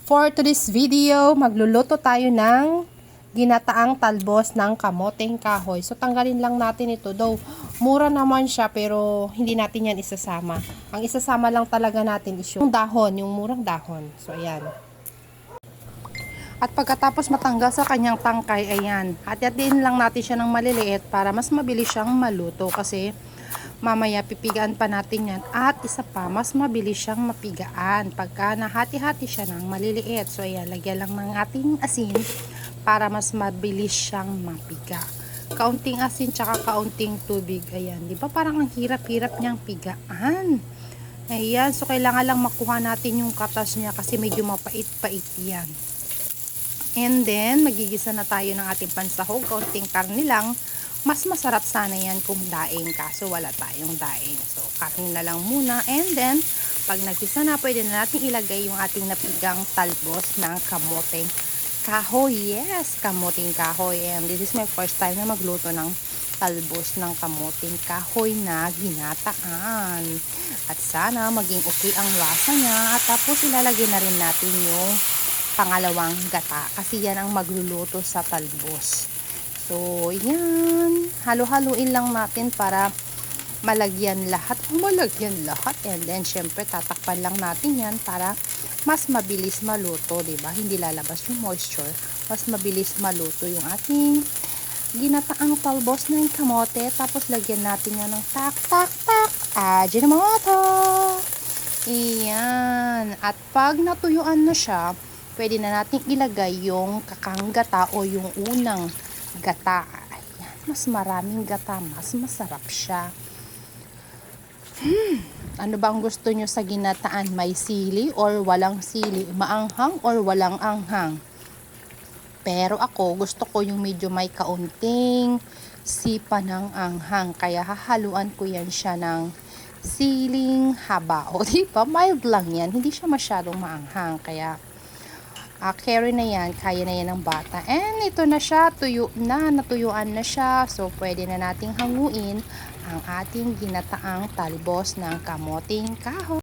For today's video, magluluto tayo ng ginataang talbos ng kamoteng kahoy. So, tanggalin lang natin ito. Though, mura naman siya, pero hindi natin yan isasama. Ang isasama lang talaga natin is yung dahon, yung murang dahon. So, ayan. At pagkatapos matanggal sa kanyang tangkay, ayan. Hati-hatiin lang natin siya ng maliliit para mas mabilis siyang maluto. Kasi, mamaya pipigaan pa natin yan. At isa pa, mas mabilis siyang mapigaan pagka nahati-hati siya ng maliliit. So ayan, lagyan lang ng ating asin para mas mabilis siyang mapiga. Kaunting asin tsaka kaunting tubig. Ayan, di ba parang ang hirap-hirap niyang pigaan. Ayan, so kailangan lang makuha natin yung katas niya kasi medyo mapait-pait yan. And then, magigisa na tayo ng ating pansahog. Kaunting karne lang. Mas masarap sana yan kung daing, kaso wala tayong daing. So, karne na lang muna. And then, pag nagisa na, pwede na natin ilagay yung ating napigang talbos ng kamoteng kahoy. Yes, kamoteng kahoy. And this is my first time na magluto ng talbos ng kamoteng kahoy na ginataan. At sana maging okay ang lasa niya. At tapos ilalagay na rin natin yung pangalawang gata. Kasi yan ang magluluto sa talbos. So, yan. Halo-haluin lang natin para malagyan lahat. And then, syempre, tatakpan lang natin yan para mas mabilis maluto, diba? Hindi lalabas yung moisture. Mas mabilis maluto yung ating ginataang talbos ng kamote. Tapos, lagyan natin yan ng tak-tak-tak. Ajinomoto. Iyan. At pag natuyuan na siya, pwede na natin ilagay yung kakanggata o yung unang gata. Ayan, mas maraming gata, mas masarap siya. Ano ba ang gusto nyo sa ginataan? May sili or walang sili? Maanghang or walang anghang? Pero ako, gusto ko yung medyo may kaunting sipa ng anghang. Kaya hahaluan ko yan siya ng siling haba. O diba, mild lang yan. Hindi siya masyadong maanghang. Kaya carry na yan, kaya na yan ng bata. And ito na siya, tuyo na, natuyuan na siya. So, pwede na nating hanguin ang ating ginataang talbos ng kamoteng kahoy.